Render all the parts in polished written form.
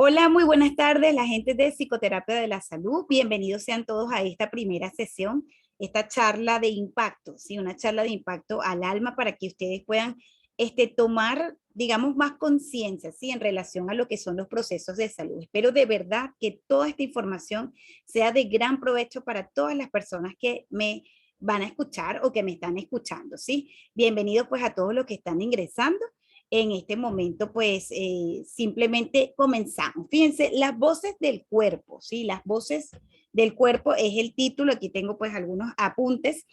Hola, muy buenas tardes, la gente de Psicoterapia de la Salud. Bienvenidos sean todos a esta primera sesión, esta charla de impacto, ¿sí? Una charla de impacto al alma para que ustedes puedan tomar, digamos, más conciencia, ¿sí? En relación a lo que son los procesos de salud. Espero de verdad que toda esta información sea de gran provecho para todas las personas que me van a escuchar o que me están escuchando, ¿sí? Bienvenidos pues a todos los que están ingresando en este momento, pues simplemente comenzamos. Fíjense, las voces del cuerpo, ¿sí? Las voces del cuerpo es el título. Aquí tengo pues algunos apuntes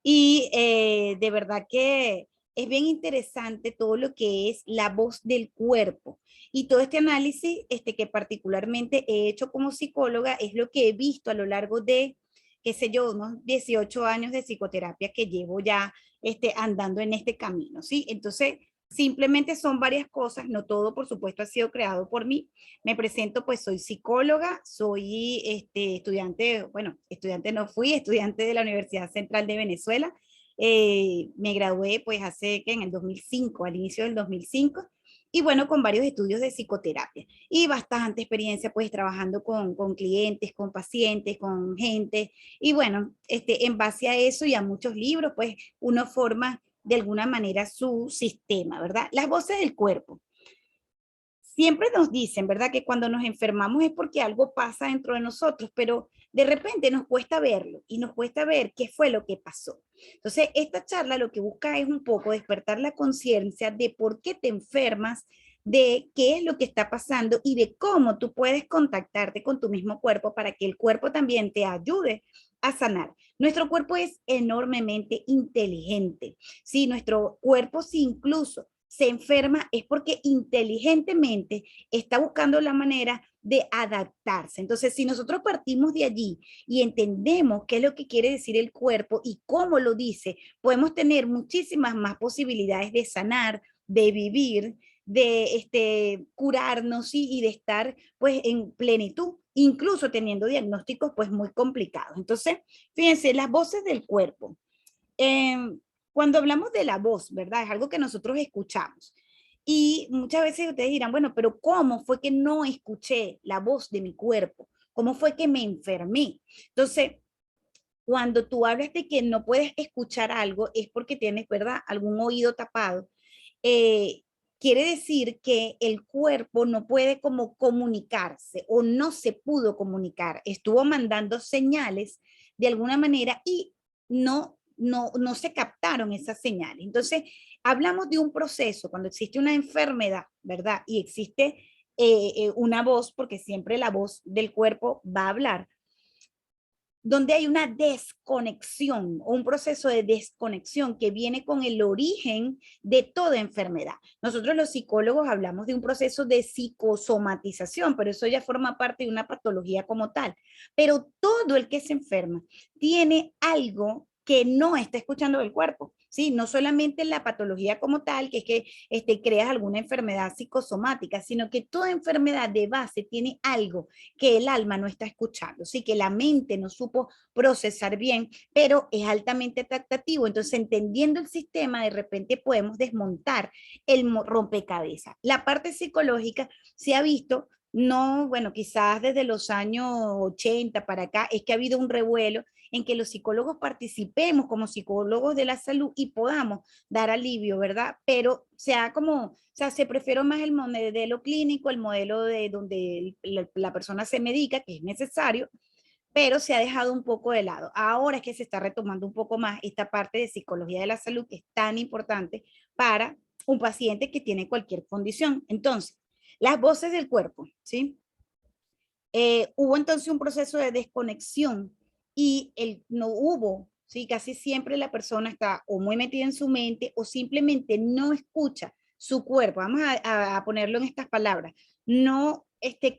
y de verdad que es bien interesante todo lo que es la voz del cuerpo. Y todo este análisis que particularmente he hecho como psicóloga es lo que he visto a lo largo de, qué sé yo, unos 18 años de psicoterapia que llevo ya andando en este camino, ¿sí? Entonces, simplemente son varias cosas, no todo, por supuesto, ha sido creado por mí. Me presento, pues soy psicóloga, soy estudiante, bueno, estudiante no fui, estudiante de la Universidad Central de Venezuela. Me gradué pues hace que en el 2005, al inicio del 2005, y bueno, con varios estudios de psicoterapia y bastante experiencia pues trabajando con clientes, con pacientes, con gente, y bueno, en base a eso y a muchos libros, pues uno forma de alguna manera su sistema, ¿verdad? Las voces del cuerpo. Siempre nos dicen, ¿verdad? Que cuando nos enfermamos es porque algo pasa dentro de nosotros, pero de repente nos cuesta verlo y nos cuesta ver qué fue lo que pasó. Entonces, esta charla lo que busca es un poco despertar la conciencia de por qué te enfermas, de qué es lo que está pasando y de cómo tú puedes contactarte con tu mismo cuerpo para que el cuerpo también te ayude a sanar. Nuestro cuerpo es enormemente inteligente. Sí, nuestro cuerpo, si incluso se enferma, es porque inteligentemente está buscando la manera de adaptarse. Entonces, si nosotros partimos de allí y entendemos qué es lo que quiere decir el cuerpo y cómo lo dice, podemos tener muchísimas más posibilidades de sanar, de vivir, de curarnos, ¿sí? Y de estar pues en plenitud, incluso teniendo diagnósticos pues muy complicados. Entonces, fíjense, las voces del cuerpo. Eh, Cuando hablamos de la voz, ¿verdad? Es algo que nosotros escuchamos. Y muchas veces ustedes dirán, bueno, pero ¿cómo fue que no escuché la voz de mi cuerpo? ¿Cómo fue que me enfermé? Entonces, cuando tú hablas de que no puedes escuchar algo, es porque tienes, ¿verdad? Algún oído tapado. Eh, Quiere decir que el cuerpo no puede como comunicarse o no se pudo comunicar. Estuvo mandando señales de alguna manera y no se captaron esas señales. Entonces, hablamos de un proceso cuando existe una enfermedad, ¿verdad? Y existe una voz, porque siempre la voz del cuerpo va a hablar, donde hay una desconexión o un proceso de desconexión que viene con el origen de toda enfermedad. Nosotros los psicólogos hablamos de un proceso de psicosomatización, pero eso ya forma parte de una patología como tal. Pero todo el que se enferma tiene algo que no está escuchando del cuerpo, ¿sí? No solamente la patología como tal, que es que creas alguna enfermedad psicosomática, sino que toda enfermedad de base tiene algo que el alma no está escuchando, sí, que la mente no supo procesar bien, pero es altamente atractivo. Entonces, entendiendo el sistema, de repente podemos desmontar el rompecabezas. La parte psicológica se ha visto, no, bueno, quizás desde los años 80 para acá, es que ha habido un revuelo en que los psicólogos participemos como psicólogos de la salud y podamos dar alivio, ¿verdad? Pero sea como, o sea, se prefiere más el modelo clínico, el modelo de donde la persona se medica, que es necesario, pero se ha dejado un poco de lado. Ahora es que se está retomando un poco más esta parte de psicología de la salud que es tan importante para un paciente que tiene cualquier condición. Entonces, las voces del cuerpo, ¿sí? Hubo entonces un proceso de desconexión y no hubo, ¿sí? Casi siempre la persona está o muy metida en su mente o simplemente no escucha su cuerpo. Vamos a ponerlo en estas palabras. No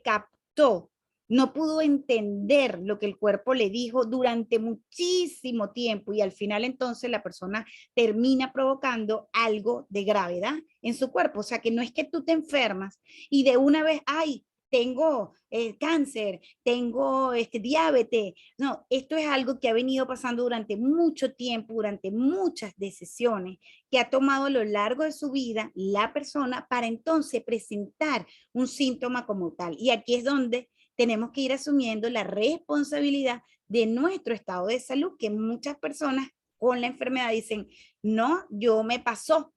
captó, no pudo entender lo que el cuerpo le dijo durante muchísimo tiempo y al final entonces la persona termina provocando algo de gravedad en su cuerpo. O sea que no es que tú te enfermas y de una vez, ay, tengo cáncer, tengo diabetes. No, esto es algo que ha venido pasando durante mucho tiempo, durante muchas decisiones que ha tomado a lo largo de su vida la persona para entonces presentar un síntoma como tal. Y aquí es donde tenemos que ir asumiendo la responsabilidad de nuestro estado de salud, que muchas personas con la enfermedad dicen, no, me pasó,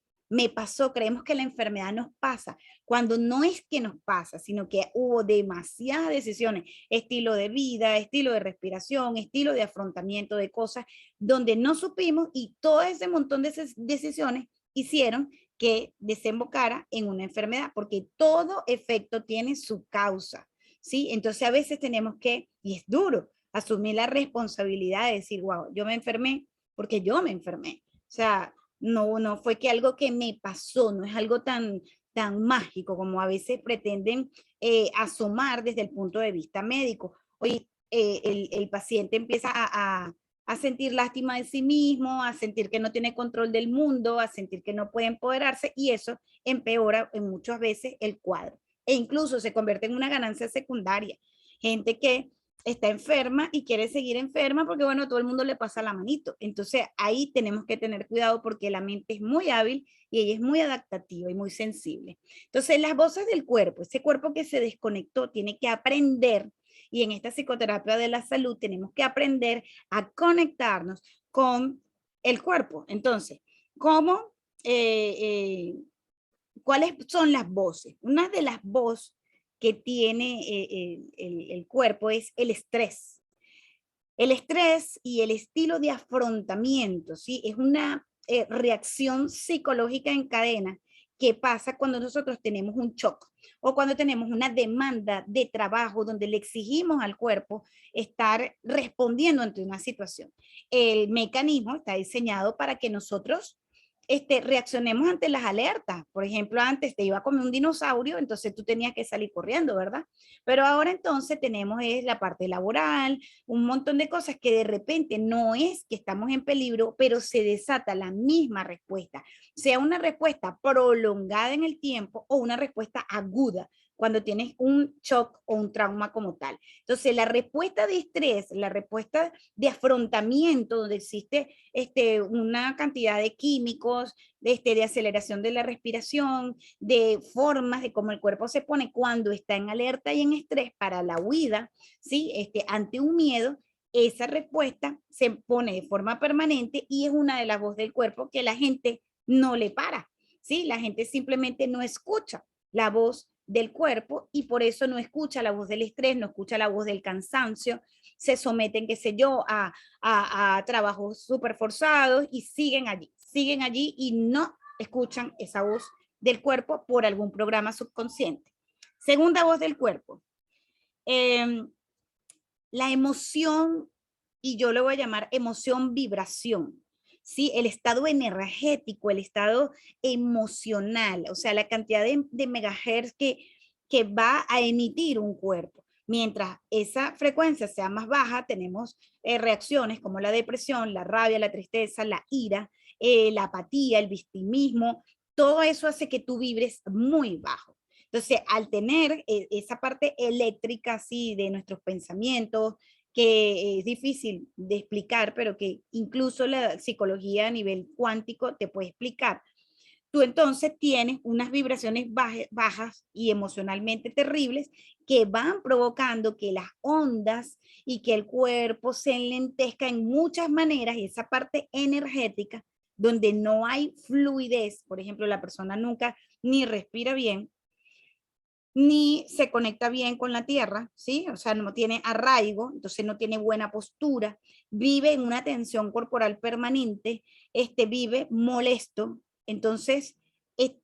creemos que la enfermedad nos pasa, cuando no es que nos pasa, sino que hubo demasiadas decisiones, estilo de vida, estilo de respiración, estilo de afrontamiento de cosas, donde no supimos y todo ese montón de decisiones hicieron que desembocara en una enfermedad, porque todo efecto tiene su causa, ¿sí? Entonces a veces tenemos que, y es duro, asumir la responsabilidad de decir, wow, yo me enfermé porque yo me enfermé. O sea, no fue que algo que me pasó, no es algo tan mágico como a veces pretenden asomar desde el punto de vista médico. Oye, el paciente empieza a sentir lástima de sí mismo, a sentir que no tiene control del mundo, a sentir que no puede empoderarse y eso empeora en muchas veces el cuadro e incluso se convierte en una ganancia secundaria. Gente que está enferma y quiere seguir enferma porque, bueno, todo el mundo le pasa la manito. Entonces, ahí tenemos que tener cuidado porque la mente es muy hábil y ella es muy adaptativa y muy sensible. Entonces, las voces del cuerpo, ese cuerpo que se desconectó, tiene que aprender, y en esta psicoterapia de la salud tenemos que aprender a conectarnos con el cuerpo. Entonces, ¿cómo? ¿Cuáles son las voces? Una de las voces que tiene el cuerpo es el estrés. El estrés y el estilo de afrontamiento, ¿sí? Es una reacción psicológica en cadena que pasa cuando nosotros tenemos un shock o cuando tenemos una demanda de trabajo donde le exigimos al cuerpo estar respondiendo ante una situación. El mecanismo está diseñado para que nosotros reaccionemos ante las alertas. Por ejemplo, antes te iba a comer un dinosaurio, entonces tú tenías que salir corriendo, ¿verdad? Pero ahora entonces tenemos la parte laboral, un montón de cosas que de repente no es que estamos en peligro, pero se desata la misma respuesta, sea una respuesta prolongada en el tiempo o una respuesta aguda cuando tienes un shock o un trauma como tal. Entonces, la respuesta de estrés, la respuesta de afrontamiento, donde existe una cantidad de químicos, de aceleración de la respiración, de formas de cómo el cuerpo se pone cuando está en alerta y en estrés para la huida, ¿sí? Ante un miedo, esa respuesta se pone de forma permanente y es una de las voces del cuerpo que la gente no le para, ¿sí? La gente simplemente no escucha la voz del cuerpo y por eso no escucha la voz del estrés, no escucha la voz del cansancio, se someten, qué sé yo, a trabajos súper forzados y siguen allí y no escuchan esa voz del cuerpo por algún programa subconsciente. Segunda voz del cuerpo, eh, la emoción, y yo le voy a llamar emoción vibración, ¿sí? El estado energético, el estado emocional, o sea, la cantidad de megahertz que va a emitir un cuerpo. Mientras esa frecuencia sea más baja, tenemos reacciones como la depresión, la rabia, la tristeza, la ira, la apatía, el victimismo, todo eso hace que tú vibres muy bajo. Entonces, al tener esa parte eléctrica así de nuestros pensamientos, que es difícil de explicar, pero que incluso la psicología a nivel cuántico te puede explicar, tú entonces tienes unas vibraciones bajas y emocionalmente terribles que van provocando que las ondas y que el cuerpo se enlentezca en muchas maneras y esa parte energética donde no hay fluidez, por ejemplo, la persona nunca ni respira bien, ni se conecta bien con la tierra, ¿sí? O sea, no tiene arraigo, entonces no tiene buena postura, vive en una tensión corporal permanente, vive molesto, entonces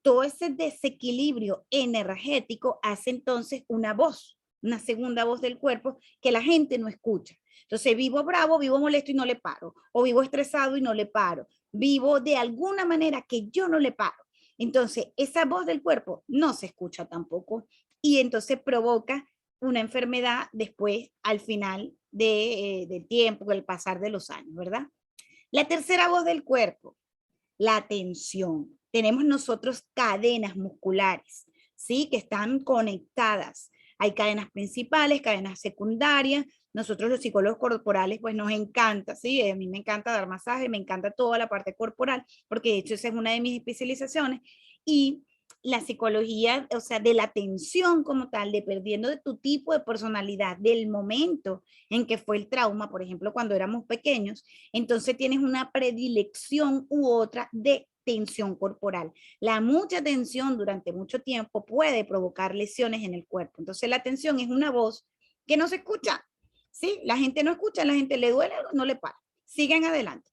todo ese desequilibrio energético hace entonces una voz, una segunda voz del cuerpo que la gente no escucha. Entonces vivo bravo, vivo molesto y no le paro, o vivo estresado y no le paro, vivo de alguna manera que yo no le paro. Entonces, esa voz del cuerpo no se escucha tampoco y entonces provoca una enfermedad después al final del tiempo, el pasar de los años, ¿verdad? La tercera voz del cuerpo, la tensión. Tenemos nosotros cadenas musculares, ¿sí? Que están conectadas Hay cadenas principales, cadenas secundarias. Nosotros los psicólogos corporales, pues nos encanta, ¿sí? A mí me encanta dar masaje, me encanta toda la parte corporal, porque de hecho esa es una de mis especializaciones. Y la psicología, o sea, de la atención como tal, dependiendo de tu tipo de personalidad, del momento en que fue el trauma, por ejemplo, cuando éramos pequeños, entonces tienes una predilección u otra de tensión corporal. La mucha tensión durante mucho tiempo puede provocar lesiones en el cuerpo. Entonces la tensión es una voz que no se escucha, ¿sí? La gente no escucha, la gente le duele, no le para. Siguen adelante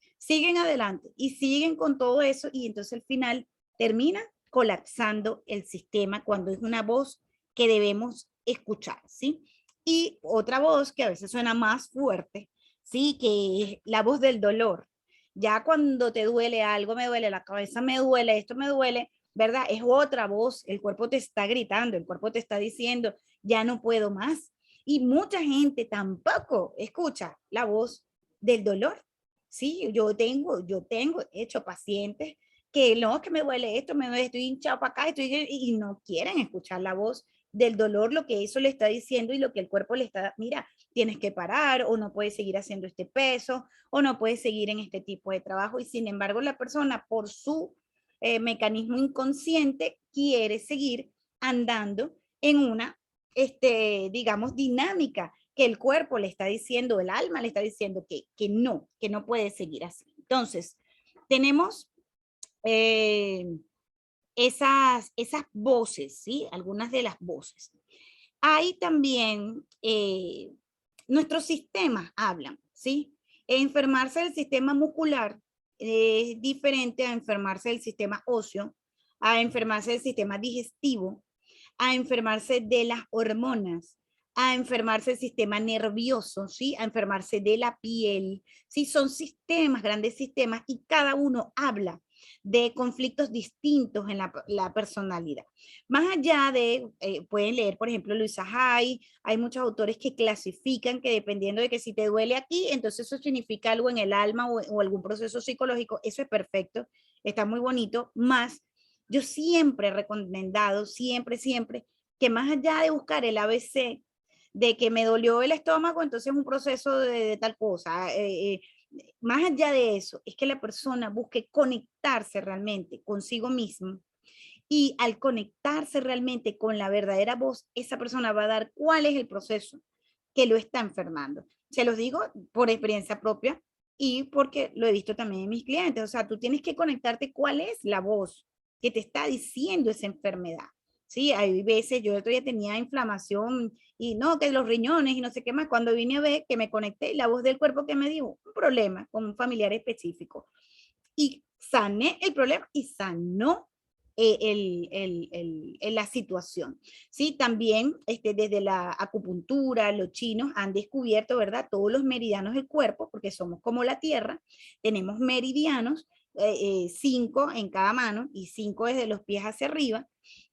y siguen con todo eso y entonces al final termina colapsando el sistema cuando es una voz que debemos escuchar, ¿sí? Y otra voz que a veces suena más fuerte, ¿sí? Que es la voz del dolor. Ya cuando te duele algo, me duele la cabeza, me duele, esto me duele, ¿verdad? Es otra voz, el cuerpo te está gritando, el cuerpo te está diciendo, ya no puedo más. Y mucha gente tampoco escucha la voz del dolor. Sí, yo tengo hecho pacientes que no, que me duele esto, me duele, estoy hinchado para acá, y no quieren escuchar la voz del dolor, lo que eso le está diciendo y lo que el cuerpo le está, mira, tienes que parar o no puedes seguir haciendo este peso o no puedes seguir en este tipo de trabajo y sin embargo la persona por su mecanismo inconsciente quiere seguir andando en una, digamos, dinámica que el cuerpo le está diciendo, el alma le está diciendo que no puede seguir así. Entonces, tenemos eh, esas voces, ¿sí? Algunas de las voces. Hay también, nuestros sistemas hablan, ¿sí? Enfermarse del sistema muscular es diferente a enfermarse del sistema óseo, a enfermarse del sistema digestivo, a enfermarse de las hormonas, a enfermarse del sistema nervioso, ¿sí? A enfermarse de la piel, ¿sí? Son sistemas, grandes sistemas, y cada uno habla de conflictos distintos en la personalidad. Más allá de, pueden leer, por ejemplo, Luisa Hay, hay muchos autores que clasifican que dependiendo de que si te duele aquí, entonces eso significa algo en el alma o algún proceso psicológico, eso es perfecto, está muy bonito, más yo siempre he recomendado, siempre, que más allá de buscar el ABC, de que me dolió el estómago, entonces es un proceso de tal cosa, más allá de eso, es que la persona busque conectarse realmente consigo mismo y al conectarse realmente con la verdadera voz, esa persona va a dar cuál es el proceso que lo está enfermando. Se los digo por experiencia propia y porque lo he visto también en mis clientes. O sea, tú tienes que conectarte cuál es la voz que te está diciendo esa enfermedad. Sí, hay veces, yo otro día tenía inflamación y no, que los riñones y no sé qué más. Cuando vine a ver que me conecté, la voz del cuerpo que me dijo un problema con un familiar específico. Y sané el problema y sanó la situación. ¿Sí? También desde la acupuntura, los chinos han descubierto, ¿verdad? Todos los meridianos del cuerpo, porque somos como la Tierra, tenemos meridianos, 5 en cada mano y 5 desde los pies hacia arriba,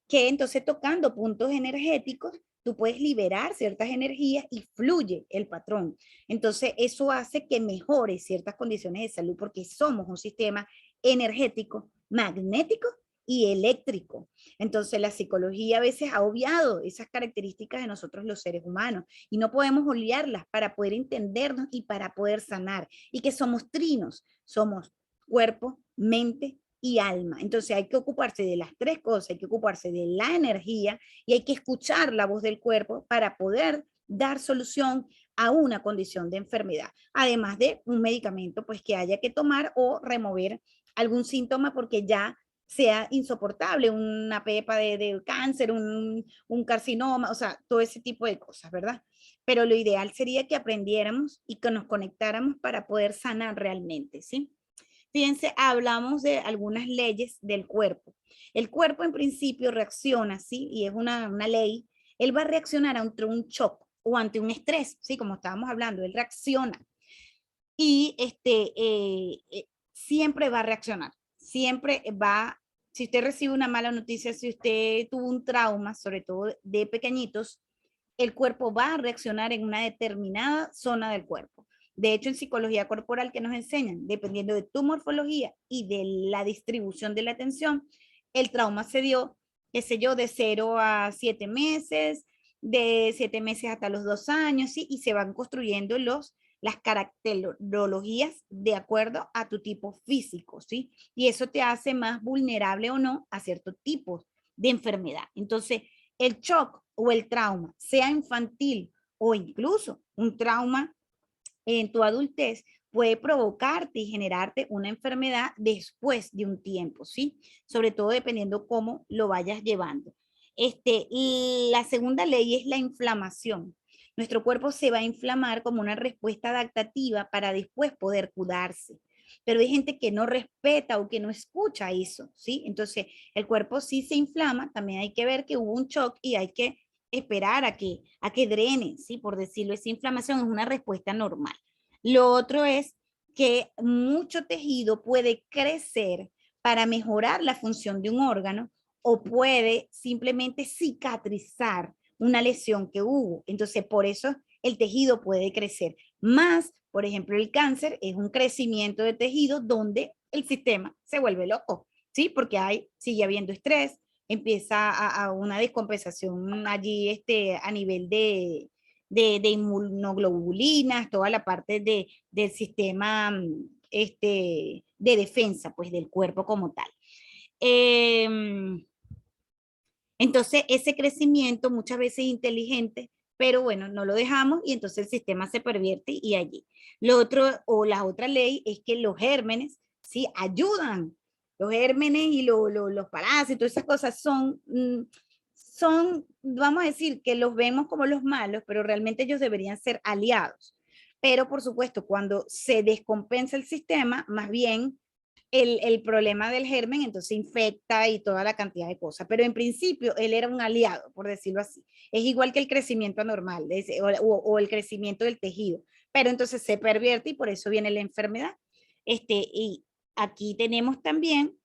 que entonces tocando puntos energéticos, tú puedes liberar ciertas energías y fluye el patrón. Entonces, eso hace que mejore ciertas condiciones de salud porque somos un sistema energético, magnético y eléctrico. Entonces, la psicología a veces ha obviado esas características de nosotros los seres humanos y no podemos olvidarlas para poder entendernos y para poder sanar. Y que somos trinos, somos cuerpo, mente y alma. Entonces hay que ocuparse de las tres cosas, hay que ocuparse de la energía y hay que escuchar la voz del cuerpo para poder dar solución a una condición de enfermedad, además de un medicamento pues que haya que tomar o remover algún síntoma porque ya sea insoportable, una pepa de cáncer, un carcinoma, o sea, todo ese tipo de cosas, ¿verdad? Pero lo ideal sería que aprendiéramos y que nos conectáramos para poder sanar realmente, ¿sí? Fíjense, hablamos de algunas leyes del cuerpo. El cuerpo en principio reacciona, ¿sí? Y es una ley. Él va a reaccionar ante un shock o ante un estrés, ¿sí? Como estábamos hablando, él reacciona. Y siempre va a reaccionar. Siempre va, si usted recibe una mala noticia, si usted tuvo un trauma, sobre todo de pequeñitos, el cuerpo va a reaccionar en una determinada zona del cuerpo. De hecho, en psicología corporal que nos enseñan, dependiendo de tu morfología y de la distribución de la atención, el trauma se dio, qué sé yo, de 0 a 7 meses, de 7 meses hasta los 2 años, ¿sí? Y se van construyendo las caracterologías de acuerdo a tu tipo físico, ¿sí? Y eso te hace más vulnerable o no a ciertos tipos de enfermedad. Entonces, el shock o el trauma, sea infantil o incluso un trauma en tu adultez, puede provocarte y generarte una enfermedad después de un tiempo, ¿sí? Sobre todo dependiendo cómo lo vayas llevando. Y la segunda ley es la inflamación. Nuestro cuerpo se va a inflamar como una respuesta adaptativa para después poder curarse. Pero hay gente que no respeta o que no escucha eso, ¿sí? Entonces, el cuerpo sí se inflama, también hay que ver que hubo un shock y hay que esperar a que drene, ¿sí? Por decirlo, esa inflamación es una respuesta normal. Lo otro es que mucho tejido puede crecer para mejorar la función de un órgano o puede simplemente cicatrizar una lesión que hubo. Entonces, por eso el tejido puede crecer. Más, por ejemplo, el cáncer es un crecimiento de tejido donde el sistema se vuelve loco, ¿sí? Porque sigue habiendo estrés, empieza a una descompensación allí a nivel de inmunoglobulinas, toda la parte del sistema de defensa, pues del cuerpo como tal. Eh, entonces, ese crecimiento muchas veces inteligente, pero bueno, no lo dejamos y entonces el sistema se pervierte y allí. Lo otro, o la otra ley es que los gérmenes, ¿sí? Ayudan. Los gérmenes y los parásitos, esas cosas son, vamos a decir, que los vemos como los malos, pero realmente ellos deberían ser aliados. Pero por supuesto, cuando se descompensa el sistema, más bien el problema del germen, entonces infecta y toda la cantidad de cosas. Pero en principio él era un aliado, por decirlo así. Es igual que el crecimiento anormal o el crecimiento del tejido. Pero entonces se pervierte y por eso viene la enfermedad. Y aquí tenemos también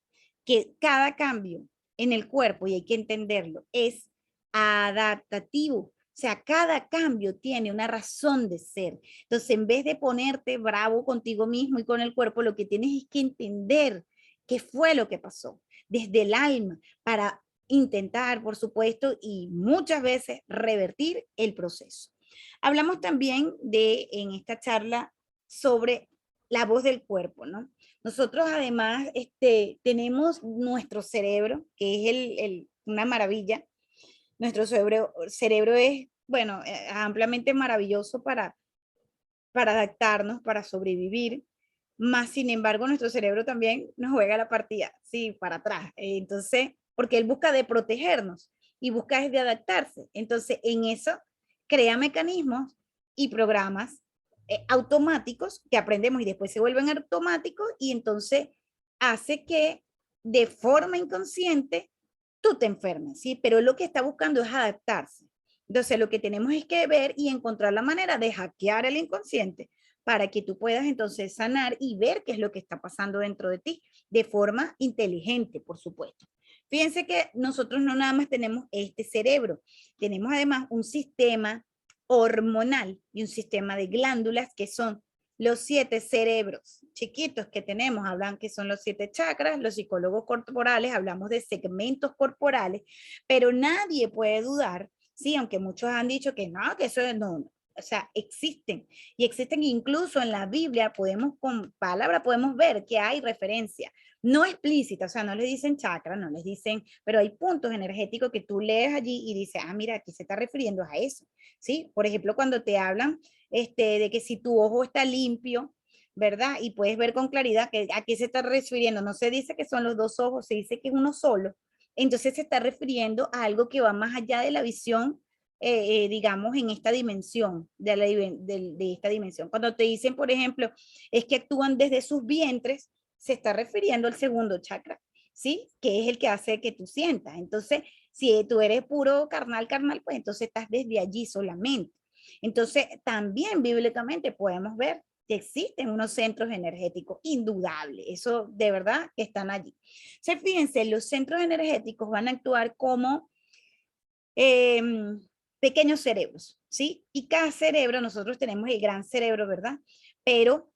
que cada cambio en el cuerpo, y hay que entenderlo, es adaptativo. O sea, cada cambio tiene una razón de ser. Entonces, en vez de ponerte bravo contigo mismo y con el cuerpo, lo que tienes es que entender qué fue lo que pasó desde el alma para intentar, por supuesto, y muchas veces revertir el proceso. Hablamos también en esta charla sobre la voz del cuerpo, ¿no? Nosotros además tenemos nuestro cerebro, que es una maravilla. Nuestro cerebro es, bueno, ampliamente maravilloso para adaptarnos, para sobrevivir, más sin embargo nuestro cerebro también nos juega la partida, sí, para atrás. Entonces, porque él busca de protegernos y busca es de adaptarse. Entonces, en eso crea mecanismos y programas automáticos que aprendemos y después se vuelven automáticos y entonces hace que de forma inconsciente tú te enfermes, ¿sí? Pero lo que está buscando es adaptarse. Entonces, lo que tenemos es que ver y encontrar la manera de hackear el inconsciente para que tú puedas entonces sanar y ver qué es lo que está pasando dentro de ti de forma inteligente, por supuesto. Fíjense que nosotros no nada más tenemos este cerebro, tenemos además un sistema hormonal y un sistema de glándulas que son los 7 cerebros chiquitos que tenemos, hablan que son los 7 chakras, los psicólogos corporales hablamos de segmentos corporales, pero nadie puede dudar, sí, aunque muchos han dicho que no, que eso no, o sea, existen y existen incluso en la Biblia, con palabras podemos ver que hay referencia, no explícita, o sea, no les dicen chakra, no les dicen, pero hay puntos energéticos que tú lees allí y dices, ah, mira, aquí se está refiriendo a eso, ¿sí? Por ejemplo, cuando te hablan de que si tu ojo está limpio, ¿verdad? Y puedes ver con claridad que a qué se está refiriendo. No se dice que son los dos ojos, se dice que es uno solo. Entonces se está refiriendo a algo que va más allá de la visión, digamos, en esta dimensión, de esta dimensión. Cuando te dicen, por ejemplo, es que actúan desde sus vientres, se está refiriendo al segundo chakra, ¿sí? Que es el que hace que tú sientas. Entonces, si tú eres puro carnal, pues entonces estás desde allí solamente. Entonces, también bíblicamente podemos ver que existen unos centros energéticos indudables, eso de verdad que están allí. Se fíjense, los centros energéticos van a actuar como eh, pequeños cerebros, ¿sí? Y cada cerebro, nosotros tenemos el gran cerebro, ¿verdad? Pero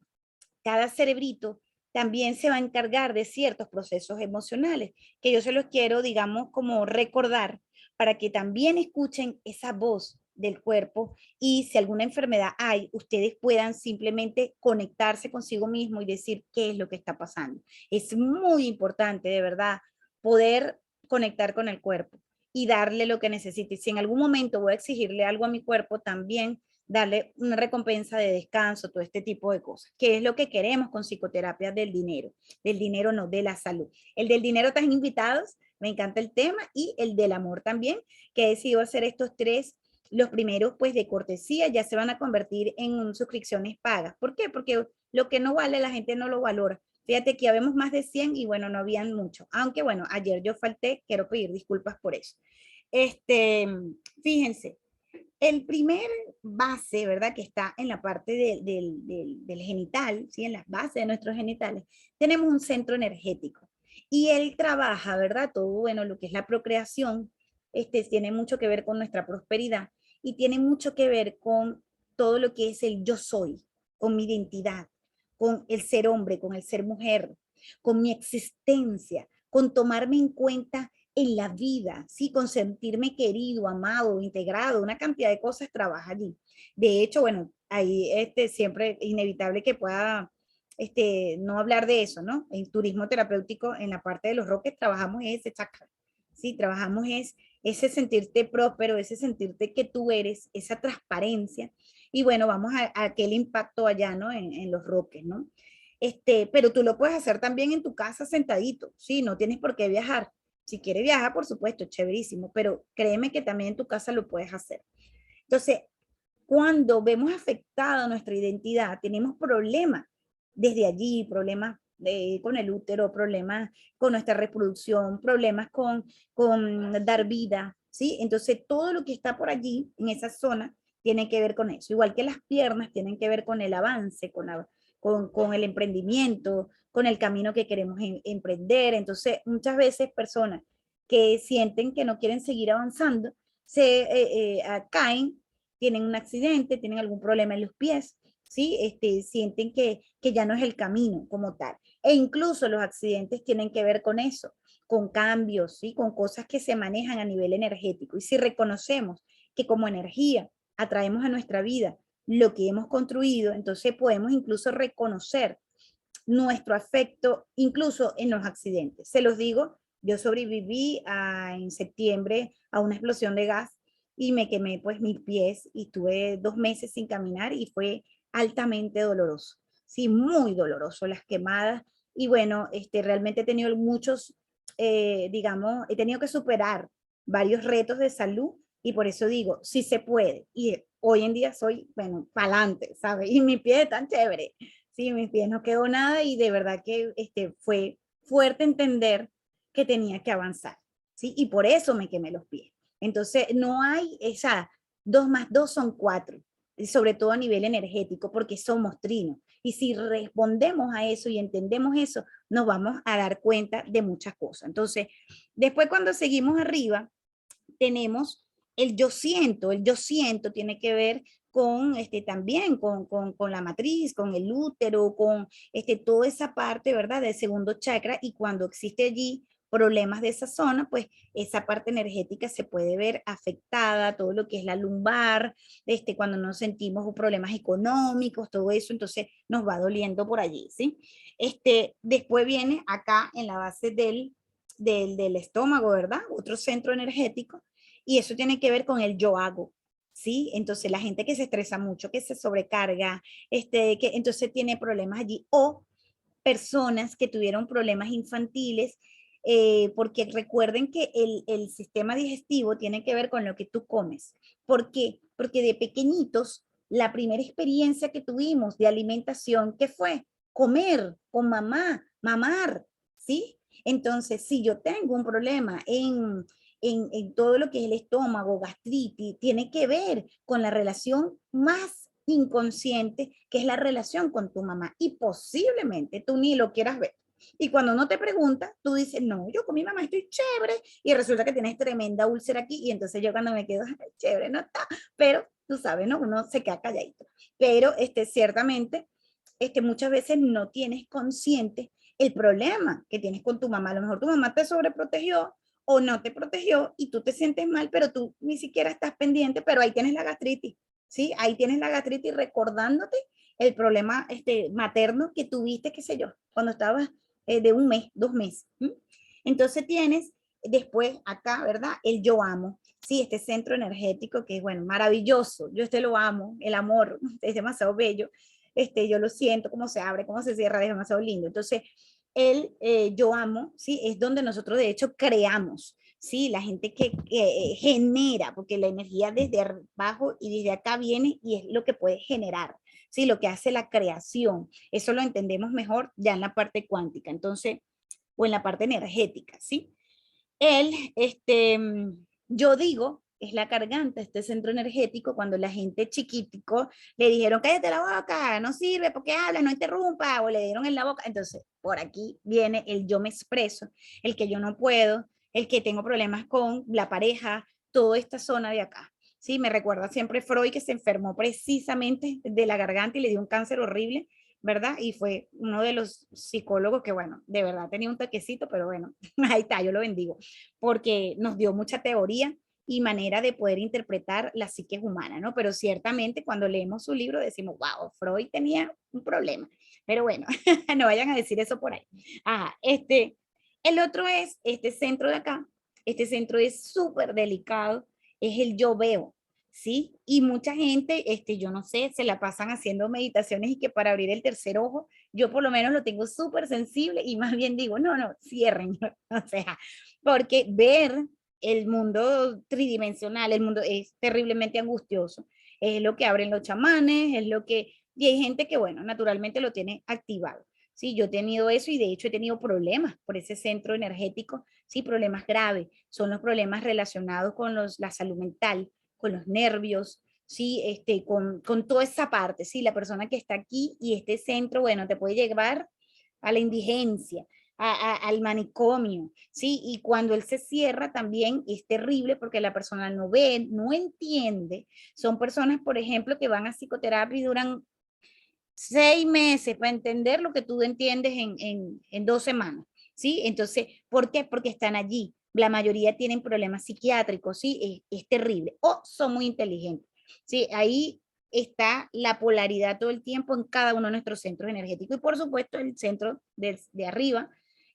cada cerebrito también se va a encargar de ciertos procesos emocionales, que yo se los quiero, digamos, como recordar, para que también escuchen esa voz del cuerpo y si alguna enfermedad hay, ustedes puedan simplemente conectarse consigo mismo y decir qué es lo que está pasando. Es muy importante, de verdad, poder conectar con el cuerpo y darle lo que necesite. Si en algún momento voy a exigirle algo a mi cuerpo, también darle una recompensa de descanso, todo este tipo de cosas, que es lo que queremos con psicoterapia del dinero no, de la salud. El del dinero están invitados, me encanta el tema, y el del amor también, que he decidido hacer estos tres, los primeros pues de cortesía, ya se van a convertir en suscripciones pagas. ¿Por qué? Porque lo que no vale la gente no lo valora. Fíjate que habemos más de 100 y bueno, no habían mucho. Aunque bueno, ayer yo falté, quiero pedir disculpas por eso. Este, fíjense, el primer base, ¿verdad? Que está en la parte del genital, ¿sí? En las bases de nuestros genitales, tenemos un centro energético. Y él trabaja, ¿verdad? Todo, bueno, lo que es la procreación, tiene mucho que ver con nuestra prosperidad y tiene mucho que ver con todo lo que es el yo soy, con mi identidad, con el ser hombre, con el ser mujer, con mi existencia, con tomarme en cuenta en la vida, ¿sí? Con sentirme querido, amado, integrado, una cantidad de cosas trabaja allí. De hecho, bueno, ahí siempre es inevitable que pueda no hablar de eso, ¿no? En turismo terapéutico, en la parte de los roques, trabajamos ese chakra, ¿sí? Trabajamos ese sentirte próspero, ese sentirte que tú eres, esa transparencia. Y bueno, vamos a aquel impacto allá, ¿no? En los roques, ¿no? Pero tú lo puedes hacer también en tu casa sentadito, ¿sí? No tienes por qué viajar. Si quieres viajar, por supuesto, chéverísimo, pero créeme que también en tu casa lo puedes hacer. Entonces, cuando vemos afectada nuestra identidad, tenemos problemas desde allí, problemas con el útero, problemas con nuestra reproducción, problemas con dar vida, ¿sí? Entonces, todo lo que está por allí, en esa zona, tiene que ver con eso. Igual que las piernas tienen que ver con el avance, con el emprendimiento, con el camino que queremos emprender. Entonces, muchas veces personas que sienten que no quieren seguir avanzando, caen, tienen un accidente, tienen algún problema en los pies, ¿sí? Sienten que ya no es el camino como tal. E incluso los accidentes tienen que ver con eso, con cambios, ¿sí? Con cosas que se manejan a nivel energético. Y si reconocemos que como energía atraemos a nuestra vida lo que hemos construido, entonces podemos incluso reconocer nuestro afecto, incluso en los accidentes. Se los digo, yo sobreviví en septiembre a una explosión de gas y me quemé pues mis pies y tuve 2 meses sin caminar y fue altamente doloroso. Sí, muy doloroso las quemadas. Y bueno, realmente he tenido muchos, digamos, he tenido que superar varios retos de salud y por eso digo, sí se puede. Y hoy en día soy, bueno, pa'lante, ¿sabes? Y mi pie es tan chévere. Sí, mis pies no quedó nada y de verdad que fue fuerte entender que tenía que avanzar, ¿sí? Y por eso me quemé los pies. Entonces, no hay esa 2 más 2 son 4, y sobre todo a nivel energético, porque somos trinos. Y si respondemos a eso y entendemos eso, nos vamos a dar cuenta de muchas cosas. Entonces, después cuando seguimos arriba, tenemos el yo siento tiene que ver con también con la matriz, con el útero, con toda esa parte, ¿verdad? Del segundo chakra y cuando existe allí problemas de esa zona, pues esa parte energética se puede ver afectada, todo lo que es la lumbar, cuando nos sentimos problemas económicos, todo eso, entonces nos va doliendo por allí, ¿sí? Después viene acá en la base del estómago, ¿verdad? Otro centro energético, y eso tiene que ver con el yo hago, ¿sí? Entonces la gente que se estresa mucho, que se sobrecarga, que entonces tiene problemas allí, o personas que tuvieron problemas infantiles, porque recuerden que el sistema digestivo tiene que ver con lo que tú comes. ¿Por qué? Porque de pequeñitos, la primera experiencia que tuvimos de alimentación, ¿qué fue? Comer con mamá, mamar, ¿sí? Entonces, si yo tengo un problema en todo lo que es el estómago, gastritis, tiene que ver con la relación más inconsciente, que es la relación con tu mamá. Y posiblemente tú ni lo quieras ver. Y cuando uno te pregunta, tú dices, no, yo con mi mamá estoy chévere, y resulta que tienes tremenda úlcera aquí, y entonces yo cuando me quedo, chévere, no está, pero tú sabes, ¿no? Uno se queda calladito. Pero ciertamente, muchas veces no tienes consciente el problema que tienes con tu mamá. A lo mejor tu mamá te sobreprotegió, o no te protegió y tú te sientes mal, pero tú ni siquiera estás pendiente, pero ahí tienes la gastritis, ¿sí? Ahí tienes la gastritis recordándote el problema materno que tuviste, qué sé yo, cuando estabas de un mes, 2 meses. ¿Sí? Entonces tienes después acá, ¿verdad? El yo amo, sí, este centro energético que es, bueno, maravilloso, yo lo amo, el amor es demasiado bello, yo lo siento, cómo se abre, cómo se cierra, es demasiado lindo. Entonces, el yo amo, ¿sí? Es donde nosotros de hecho creamos, ¿sí? La gente que genera, porque la energía desde abajo y desde acá viene y es lo que puede generar, ¿sí? Lo que hace la creación. Eso lo entendemos mejor ya en la parte cuántica, entonces, o en la parte energética, ¿sí? Él, yo digo, es la garganta, este centro energético, cuando la gente chiquitico le dijeron, cállate la boca, no sirve, porque hablas, no interrumpa, o le dieron en la boca. Entonces, por aquí viene el yo me expreso, el que yo no puedo, el que tengo problemas con la pareja, toda esta zona de acá. Sí, me recuerda siempre Freud que se enfermó precisamente de la garganta y le dio un cáncer horrible, ¿verdad? Y fue uno de los psicólogos que, bueno, de verdad tenía un toquecito, pero bueno, ahí está, yo lo bendigo, porque nos dio mucha teoría y manera de poder interpretar la psique humana, ¿no? Pero ciertamente cuando leemos su libro decimos, wow, Freud tenía un problema. Pero bueno, no vayan a decir eso por ahí. Ajá, el otro es este centro de acá. Este centro es súper delicado, es el yo veo. ¿Sí? Y mucha gente, yo no sé, se la pasan haciendo meditaciones y que para abrir el tercer ojo, yo por lo menos lo tengo súper sensible y más bien digo, no, no, cierren, o sea, porque ver el mundo tridimensional, el mundo es terriblemente angustioso, es lo que abren los chamanes, es lo que, y hay gente que, bueno, naturalmente lo tiene activado. Sí, yo he tenido eso y de hecho he tenido problemas por ese centro energético, sí, problemas graves, son los problemas relacionados con la salud mental, con los nervios, ¿sí? Con toda esa parte, ¿sí? La persona que está aquí y este centro, bueno, te puede llevar a la indigencia, al manicomio, ¿sí? Y cuando él se cierra también es terrible porque la persona no ve, no entiende. Son personas, por ejemplo, que van a psicoterapia y duran 6 meses para entender lo que tú entiendes en 2 semanas, ¿sí? Entonces, ¿por qué? Porque están allí. La mayoría tienen problemas psiquiátricos, ¿sí? Es terrible. O son muy inteligentes, ¿sí? Ahí está la polaridad todo el tiempo en cada uno de nuestros centros energéticos. Y por supuesto, el centro de arriba,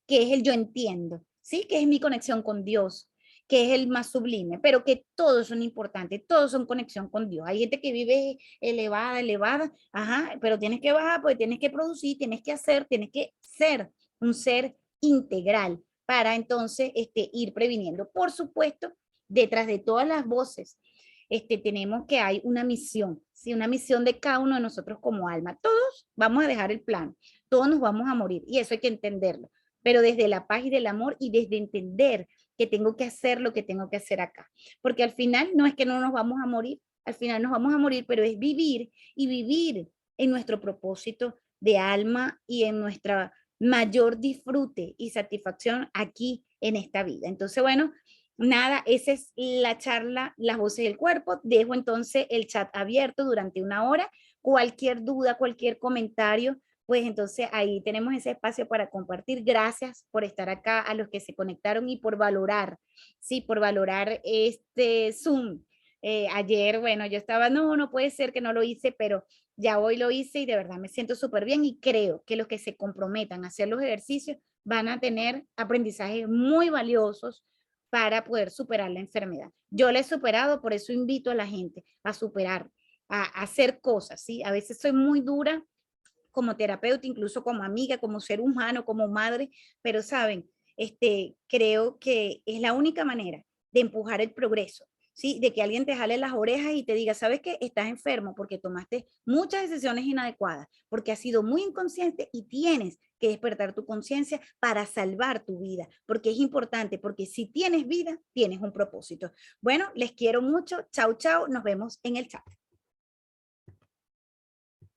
que es el yo entiendo, ¿sí? Que es mi conexión con Dios, que es el más sublime, pero que todos son importantes, todos son conexión con Dios. Hay gente que vive elevada, elevada, ajá, pero tienes que bajar, pues tienes que producir, tienes que hacer, tienes que ser un ser integral para entonces ir previniendo. Por supuesto, detrás de todas las voces, tenemos que hay una misión, ¿sí? Una misión de cada uno de nosotros como alma. Todos vamos a dejar el plano, todos nos vamos a morir y eso hay que entenderlo, pero desde la paz y del amor y desde entender que tengo que hacer lo que tengo que hacer acá, porque al final no es que no nos vamos a morir, al final nos vamos a morir, pero es vivir y vivir en nuestro propósito de alma y en nuestra mayor disfrute y satisfacción aquí en esta vida. Entonces, bueno, nada, esa es la charla, las voces del cuerpo. Dejo entonces el chat abierto durante 1 hora. Cualquier duda, cualquier comentario, pues entonces ahí tenemos ese espacio para compartir. Gracias por estar acá, a los que se conectaron y por valorar, sí, por valorar este Zoom. Ayer, bueno, yo estaba, no, no puede ser que no lo hice, pero ya hoy lo hice y de verdad me siento súper bien y creo que los que se comprometan a hacer los ejercicios van a tener aprendizajes muy valiosos para poder superar la enfermedad. Yo la he superado, por eso invito a la gente a superar, a hacer cosas, ¿sí? A veces soy muy dura como terapeuta, incluso como amiga, como ser humano, como madre, pero saben, creo que es la única manera de empujar el progreso, ¿sí? De que alguien te jale las orejas y te diga, ¿sabes qué? Estás enfermo porque tomaste muchas decisiones inadecuadas, porque has sido muy inconsciente y tienes que despertar tu conciencia para salvar tu vida, porque es importante, porque si tienes vida, tienes un propósito. Bueno, les quiero mucho. Chau, chau. Nos vemos en el chat.